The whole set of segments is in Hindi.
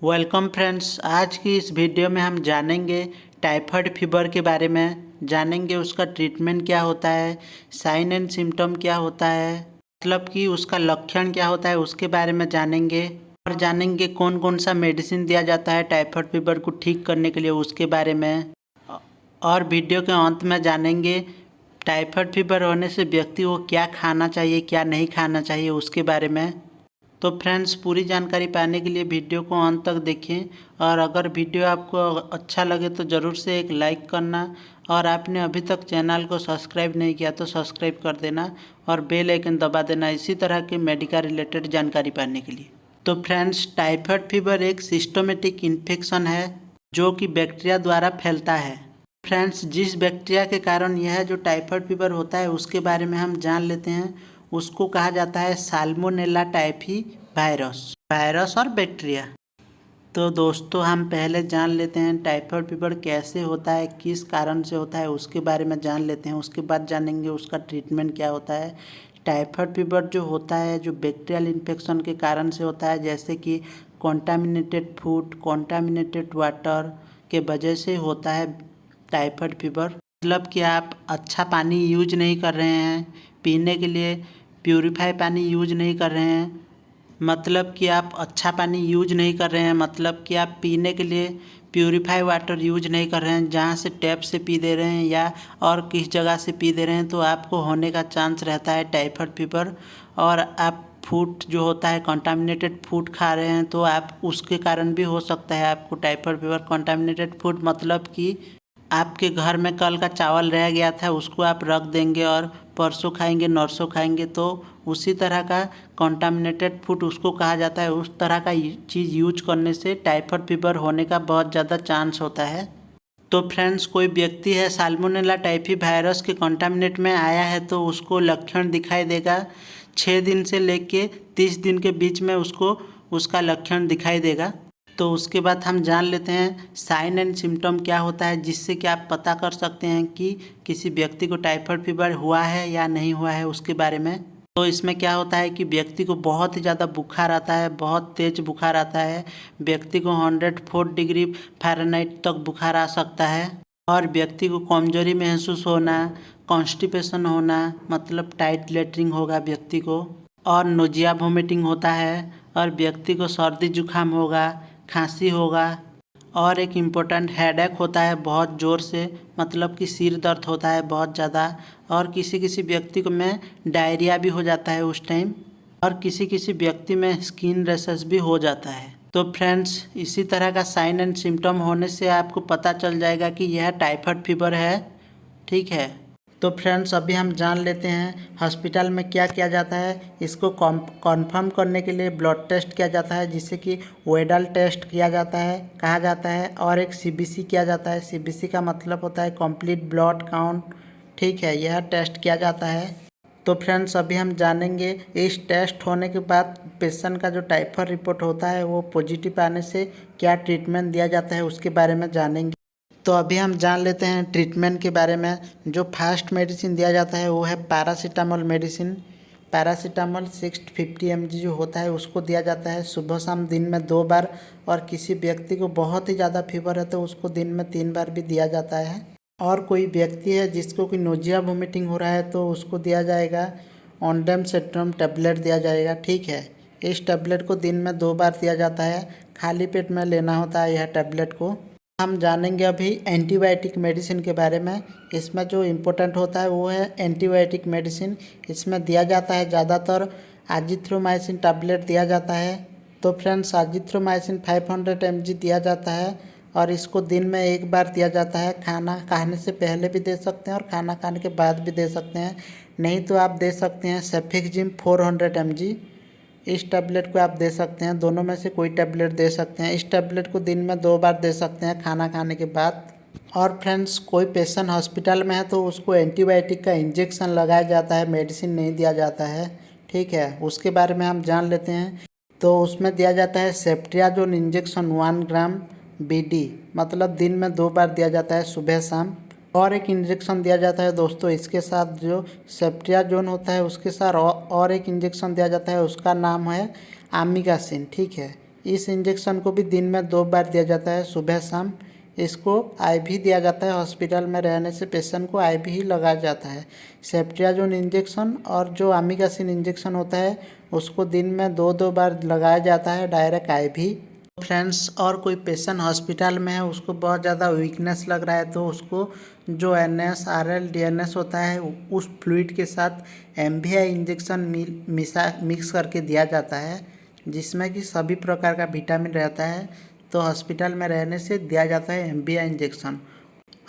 Welcome friends. आज की इस वीडियो में हम जानेंगे टाइफाइड फीवर के बारे में। जानेंगे उसका ट्रीटमेंट क्या होता है, साइन एंड सिम्टम क्या होता है, मतलब कि उसका लक्षण क्या होता है, उसके बारे में जानेंगे। और जानेंगे कौन कौन सा मेडिसिन दिया जाता है टाइफाइड फीवर को ठीक करने के लिए, उसके बारे में। और वीडियो के अंत में जानेंगे टाइफाइड फीवर होने से व्यक्ति को क्या खाना चाहिए, क्या नहीं खाना चाहिए, उसके बारे में। तो फ्रेंड्स, पूरी जानकारी पाने के लिए वीडियो को अंत तक देखें। और अगर वीडियो आपको अच्छा लगे तो ज़रूर से एक लाइक करना, और आपने अभी तक चैनल को सब्सक्राइब नहीं किया तो सब्सक्राइब कर देना और बेल आइकन दबा देना इसी तरह के मेडिकल रिलेटेड जानकारी पाने के लिए। तो फ्रेंड्स, टाइफाइड फीवर एक सिस्टमेटिक इन्फेक्शन है जो कि बैक्टीरिया द्वारा फैलता है। फ्रेंड्स, जिस बैक्टीरिया के कारण यह जो टाइफाइड फीवर होता है उसके बारे में हम जान लेते हैं। उसको कहा जाता है साल्मोनेला टाइफी वायरस और बैक्टीरिया। तो दोस्तों, हम पहले जान लेते हैं टाइफाइड फीवर कैसे होता है, किस कारण से होता है, उसके बारे में जान लेते हैं। उसके बाद जानेंगे उसका ट्रीटमेंट क्या होता है। टाइफाइड फीवर जो होता है जो बैक्टीरियल इन्फेक्शन के कारण से होता है, जैसे कि कॉन्टामिनेटेड फूड, कॉन्टामिनेटेड वाटर के वजह से होता है टाइफाइड फीवर। मतलब कि आप अच्छा पानी यूज नहीं कर रहे हैं पीने के लिए, प्यूरीफाई पानी यूज नहीं कर रहे हैं, मतलब कि आप अच्छा पानी यूज नहीं कर रहे हैं, मतलब कि आप पीने के लिए प्यूरीफाई वाटर यूज नहीं कर रहे हैं, जहाँ से टैप से पी दे रहे हैं या और किस जगह से पी दे रहे हैं, तो आपको होने का चांस रहता है टाइफाइड फीवर। और आप फूड जो होता है कंटामिनेटेड फूड खा रहे हैं तो आप उसके कारण भी हो सकता है आपको टाइफाइड फीवर। कंटामिनेटेड फूड मतलब कि आपके घर में कल का चावल रह गया था, उसको आप रख देंगे और परसों खाएंगे, नरसों खाएंगे, तो उसी तरह का कंटामिनेटेड फूड उसको कहा जाता है। उस तरह का चीज़ यूज करने से टाइफाइड फीवर होने का बहुत ज़्यादा चांस होता है। तो फ्रेंड्स, कोई व्यक्ति है साल्मोनेला टाइफी वायरस के कंटामिनेट में आया है तो उसको लक्षण दिखाई देगा 6 दिन से लेके 30 दिन के बीच में उसको उसका लक्षण दिखाई देगा। तो उसके बाद हम जान लेते हैं साइन एंड सिम्टम क्या होता है, जिससे कि आप पता कर सकते हैं कि किसी व्यक्ति को टाइफाइड फीवर हुआ है या नहीं हुआ है, उसके बारे में। तो इसमें क्या होता है कि व्यक्ति को बहुत ही ज़्यादा बुखार आता है, बहुत तेज बुखार आता है। व्यक्ति को 104 डिग्री फ़ारेनहाइट तक बुखार आ सकता है। और व्यक्ति को कमजोरी महसूस होना, कॉन्स्टिपेशन होना, मतलब टाइट लेटरिंग होगा व्यक्ति को, और नोजिया वोमिटिंग होता है, और व्यक्ति को सर्दी जुकाम होगा, खांसी होगा, और एक इम्पोर्टेंट हेडेक होता है बहुत ज़ोर से, मतलब कि सिर दर्द होता है बहुत ज़्यादा। और किसी किसी व्यक्ति को में डायरिया भी हो जाता है उस टाइम, और किसी किसी व्यक्ति में स्किन रैशेस भी हो जाता है। तो फ्रेंड्स, इसी तरह का साइन एंड सिम्टम होने से आपको पता चल जाएगा कि यह टाइफाइड फीवर है, ठीक है। तो फ्रेंड्स, अभी हम जान लेते हैं हॉस्पिटल में क्या किया जाता है। इसको कॉन्फर्म करने के लिए ब्लड टेस्ट किया जाता है, जिससे कि वेडल टेस्ट किया जाता है कहा जाता है, और एक सीबीसी किया जाता है। सीबीसी का मतलब होता है कंप्लीट ब्लड काउंट, ठीक है। यह टेस्ट किया जाता है। तो फ्रेंड्स, अभी हम जानेंगे इस टेस्ट होने के बाद पेशेंट का जो टाइफाइड रिपोर्ट होता है वो पॉजिटिव आने से क्या ट्रीटमेंट दिया जाता है, उसके बारे में जानेंगे। तो अभी हम जान लेते हैं ट्रीटमेंट के बारे में। जो फर्स्ट मेडिसिन दिया जाता है वो है पैरासीटामोल मेडिसिन। पैरासीटामोल 650 mg जो होता है उसको दिया जाता है सुबह शाम दिन में 2 बार। और किसी व्यक्ति को बहुत ही ज़्यादा फीवर है तो उसको दिन में 3 बार भी दिया जाता है। और कोई व्यक्ति है जिसको कि नोजिया वोमिटिंग हो रहा है तो उसको दिया जाएगा ऑन्डेमसेट्रम टैबलेट दिया जाएगा, ठीक है। इस टैबलेट को दिन में 2 बार दिया जाता है, खाली पेट में लेना होता है यह टैबलेट को। हम जानेंगे अभी एंटीबायोटिक मेडिसिन के बारे में। इसमें जो इम्पोर्टेंट होता है वो है एंटीबायोटिक मेडिसिन। इसमें दिया जाता है ज़्यादातर एजिथ्रोमाइसिन टैबलेट दिया जाता है। तो फ्रेंड्स, एजिथ्रोमाइसिन 500 mg दिया जाता है, और इसको दिन में 1 बार दिया जाता है। खाना खाने से पहले भी दे सकते हैं और खाना खाने के बाद भी दे सकते हैं। नहीं तो आप दे सकते हैं सेफिक्जिम 400 mg। इस टैबलेट को आप दे सकते हैं, दोनों में से कोई टैबलेट दे सकते हैं। इस टैबलेट को दिन में 2 बार दे सकते हैं खाना खाने के बाद। और फ्रेंड्स, कोई पेशेंट हॉस्पिटल में है तो उसको एंटीबायोटिक का इंजेक्शन लगाया जाता है, मेडिसिन नहीं दिया जाता है, ठीक है। उसके बारे में हम जान लेते हैं। तो उसमें दिया जाता है सेफ्ट्रियाजोन इंजेक्शन 1 ग्राम BD, मतलब दिन में 2 बार दिया जाता है सुबह शाम। और एक इंजेक्शन दिया जाता है दोस्तों इसके साथ, जो सेफ्ट्रियाजोन होता है उसके साथ और एक इंजेक्शन दिया जाता है, उसका नाम है आमिगासिन, ठीक है। इस इंजेक्शन को भी दिन में 2 बार दिया जाता है, सुबह शाम। इसको आईवी दिया जाता है, हॉस्पिटल में रहने से पेशेंट को आईवी ही लगाया जाता है। सेफ्ट्रियाजोन इंजेक्शन और जो अमीगासिन इंजेक्शन होता है उसको दिन में 2 बार लगाया जाता है, डायरेक्ट आईवी। फ्रेंड्स, और कोई पेशेंट हॉस्पिटल में है, उसको बहुत ज़्यादा वीकनेस लग रहा है, तो उसको जो NSRL DNS होता है उस फ्लूइड के साथ MVI इंजेक्शन मिक्स करके दिया जाता है, जिसमें कि सभी प्रकार का विटामिन रहता है। तो हॉस्पिटल में रहने से दिया जाता है MVI इंजेक्शन।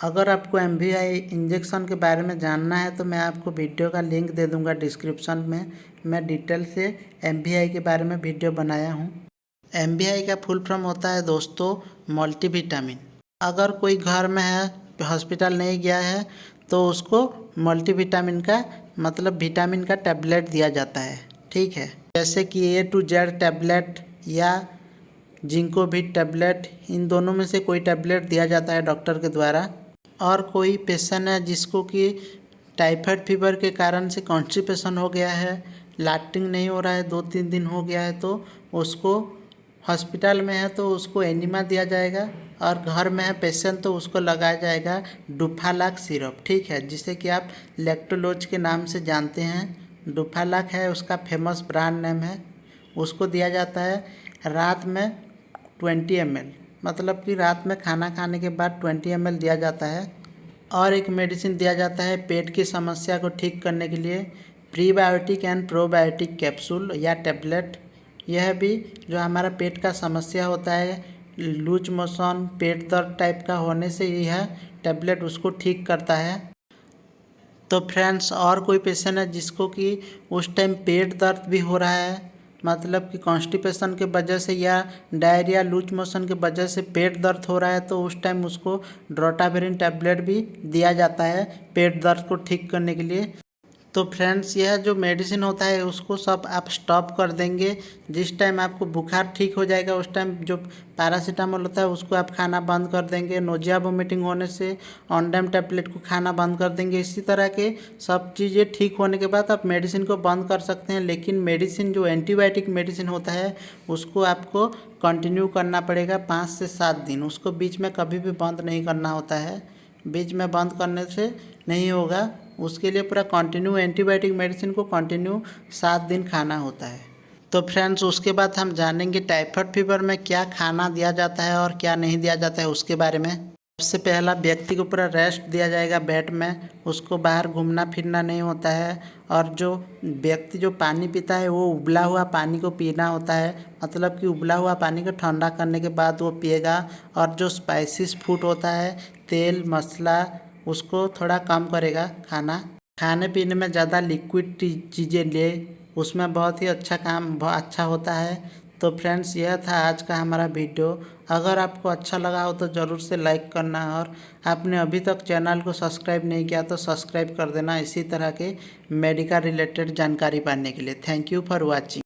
अगर आपको MVI इंजेक्शन के बारे में जानना है तो मैं आपको वीडियो का लिंक दे दूंगा डिस्क्रिप्शन में। मैं डिटेल से MVI के बारे में वीडियो बनाया हूँ। MVI का फुल फॉर्म होता है दोस्तों मल्टीविटामिन। अगर कोई घर में है, हॉस्पिटल नहीं गया है, तो उसको मल्टीविटामिन का मतलब विटामिन का टैबलेट दिया जाता है, ठीक है। जैसे कि A to Z टैबलेट या जिंकोविट टैबलेट, इन दोनों में से कोई टैबलेट दिया जाता है डॉक्टर के द्वारा। और कोई पेशेंट है जिसको कि टाइफाइड फीवर के कारण से कॉन्स्टिपेशन हो गया है, लास्टिंग नहीं हो रहा है, 2-3 दिन हो गया है, तो उसको हॉस्पिटल में है तो उसको एनिमा दिया जाएगा, और घर में है पेशेंट तो उसको लगाया जाएगा डुफालाक सिरप, ठीक है, जिसे कि आप लैक्टोलोज के नाम से जानते हैं। डुफालाक है उसका फेमस ब्रांड नेम है। उसको दिया जाता है रात में 20 ml, मतलब कि रात में खाना खाने के बाद 20 ml दिया जाता है। और एक मेडिसिन दिया जाता है पेट की समस्या को ठीक करने के लिए, प्रीबायोटिक एंड प्रोबायोटिक कैप्सूल या टैबलेट। यह भी जो हमारा पेट का समस्या होता है, लूज मोशन, पेट दर्द टाइप का होने से यह टैबलेट उसको ठीक करता है। तो फ्रेंड्स, और कोई पेशेंट है जिसको कि उस टाइम पेट दर्द भी हो रहा है, मतलब कि कॉन्स्टिपेशन के वजह से या डायरिया लूज मोशन के वजह से पेट दर्द हो रहा है, तो उस टाइम उसको ड्रोटावेरिन टैबलेट भी दिया जाता है पेट दर्द को ठीक करने के लिए। तो फ्रेंड्स, यह जो मेडिसिन होता है उसको सब आप स्टॉप कर देंगे जिस टाइम आपको बुखार ठीक हो जाएगा। उस टाइम जो पैरासीटामोल होता है उसको आप खाना बंद कर देंगे। नोजिया वोमिटिंग होने से ऑनडम टैबलेट को खाना बंद कर देंगे। इसी तरह के सब चीज़ें ठीक होने के बाद आप मेडिसिन को बंद कर सकते हैं। लेकिन मेडिसिन जो एंटीबायोटिक मेडिसिन होता है उसको आपको कंटिन्यू करना पड़ेगा 5 से 7 दिन। उसको बीच में कभी भी बंद नहीं करना होता है, बीच में बंद करने से नहीं होगा। उसके लिए पूरा कंटिन्यू एंटीबायोटिक मेडिसिन को कंटिन्यू 7 दिन खाना होता है। तो फ्रेंड्स, उसके बाद हम जानेंगे टाइफाइड फीवर में क्या खाना दिया जाता है और क्या नहीं दिया जाता है उसके बारे में। सबसे पहला, व्यक्ति को पूरा रेस्ट दिया जाएगा बेड में, उसको बाहर घूमना फिरना नहीं होता है। और जो व्यक्ति जो पानी पीता है वो उबला हुआ पानी को पीना होता है, मतलब कि उबला हुआ पानी को ठंडा करने के बाद वो पिएगा। और जो स्पाइसिस फूड होता है, तेल मसाला, उसको थोड़ा कम करेगा खाने पीने में ज़्यादा लिक्विड चीज़ें ले, उसमें बहुत ही अच्छा होता है। तो फ्रेंड्स, यह था आज का हमारा वीडियो। अगर आपको अच्छा लगा हो तो ज़रूर से लाइक करना, और आपने अभी तक चैनल को सब्सक्राइब नहीं किया तो सब्सक्राइब कर देना इसी तरह के मेडिकल रिलेटेड जानकारी पाने के लिए। Thank you for watching.